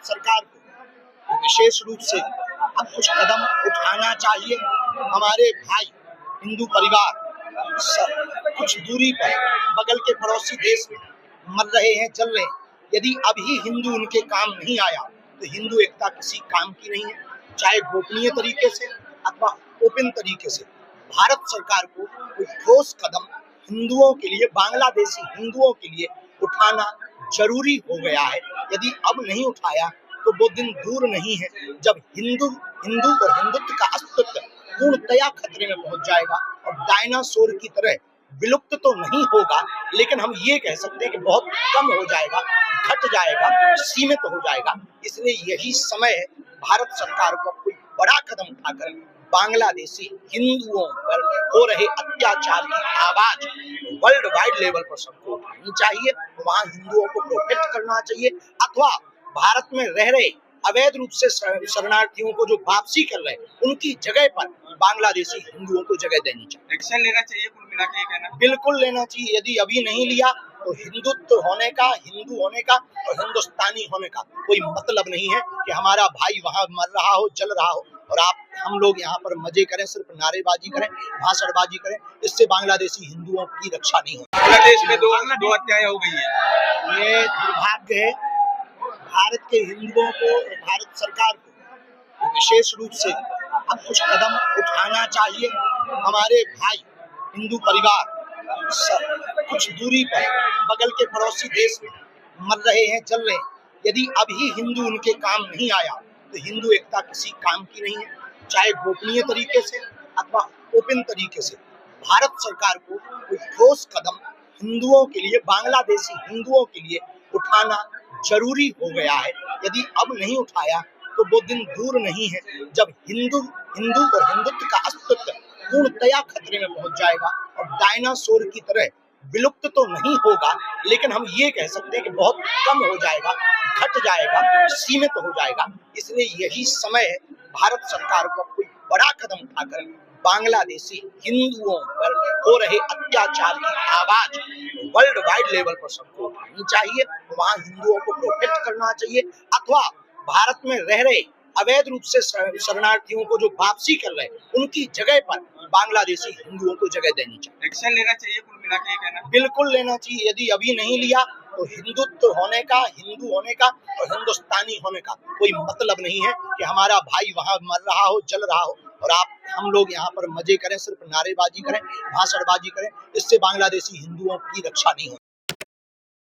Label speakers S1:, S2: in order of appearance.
S1: सरकार को विशेष रूप से अब कुछ कदम उठाना चाहिए। हमारे भाई हिंदू परिवार कुछ दूरी पर बगल के पड़ोसी देश में मर रहे हैं, चल रहे हैं। यदि अभी हिंदू उनके काम नहीं आया तो हिंदू एकता किसी काम की नहीं है, चाहे गोपनीय तरीके से अथवा ओपन तरीके से। भारत सरकार को कोई ठोस कदम हिंदुओं के लिए, बांग्लादेशी हिंदुओं के लिए उठाना जरूरी हो गया है। यदि अब नहीं उठाया तो वो दिन दूर नहीं है जब हिंदू और हिंदुत्व का अस्तित्व पूर्णतया खतरे में पहुंच जाएगा और डायनासोर की तरह विलुप्त तो नहीं होगा, लेकिन हम ये कह सकते हैं कि बहुत कम हो जाएगा, घट जाएगा, सीमित हो जाएगा। इसलिए यही समय है भारत सरकार को कोई बड़ा कदम उठाकर बांग्लादेशी हिंदुओं पर हो रहे अत्याचार की आवाज वर्ल्ड वाइड लेवल पर सबको उठानी चाहिए। वहां हिंदुओं को प्रोटेक्ट करना चाहिए अथवा भारत में रह रहे अवैध रूप से शरणार्थियों को जो वापसी कर रहे हैं उनकी जगह पर बांग्लादेशी हिंदुओं को जगह देनी चाहिए।
S2: एक्शन लेना चाहिए, कुल मिला के कहना
S1: बिल्कुल लेना चाहिए। यदि अभी नहीं लिया तो हिंदुत्व होने का, हिंदू होने का और हिंदुस्तानी होने का कोई मतलब नहीं है कि हमारा भाई वहां मर रहा हो, जल रहा हो और हम लोग यहाँ पर मजे करें, सिर्फ नारेबाजी करें, भाषणबाजी करें। इससे बांग्लादेशी हिंदुओं की रक्षा नहीं होगी।
S2: बांग्लादेश में दो हत्याएं हो गई है।
S1: ये दुर्भाग्य है। भारत के हिंदुओं को, भारत सरकार को विशेष रूप से अब कुछ कदम उठाना चाहिए। हमारे भाई हिंदू परिवार कुछ दूरी पर बगल के पड़ोसी देश में मर रहे हैं, चल रहे हैं। यदि अभी हिंदू उनके काम नहीं आया तो हिंदू एकता किसी काम की नहीं है, चाहे गोपनीय तरीके से अथवा ओपन तरीके से। भारत सरकार को कोई ठोस कदम हिंदुओं के लिए, बांग्लादेशी हिंदुओं के लिए उठाना जरूरी हो गया है। यदि अब नहीं उठाया तो वो दिन दूर नहीं है जब हिंदू और हिंदुत्व का अस्तित्व पूर्णतया खतरे में पहुंच जाएगा और डायनासोर की तरह विलुप्त तो नहीं होगा, लेकिन हम ये कह सकते हैं कि बहुत कम हो जाएगा, घट जाएगा, सीमित हो जाएगा। इसलिए यही समय है भारत सरकार को कोई बड़ा कदम उठाकर बांग्लादेशी हिंदुओं पर हो रहे अत्याचार की आवाज वर्ल्ड वाइड लेवल पर सबको उठानी चाहिए। वहां हिंदुओं को प्रोटेक्ट करना चाहिए अथवा भारत में रह रहे अवैध रूप से शरणार्थियों को जो वापसी कर रहे हैं उनकी जगह पर बांग्लादेशी हिंदुओं को जगह देनी चाहिए।
S2: एक्शन लेना चाहिए, कुल मिला के कहना
S1: बिल्कुल लेना चाहिए। यदि अभी नहीं लिया तो हिंदुत्व होने का, हिंदू होने का और हिंदुस्तानी होने का कोई मतलब नहीं है कि हमारा भाई वहां मर रहा हो, जल रहा हो और हम लोग यहाँ पर मजे करें, सिर्फ नारेबाजी करें, भाषणबाजी करें। इससे बांग्लादेशी हिंदुओं की रक्षा नहीं होगी।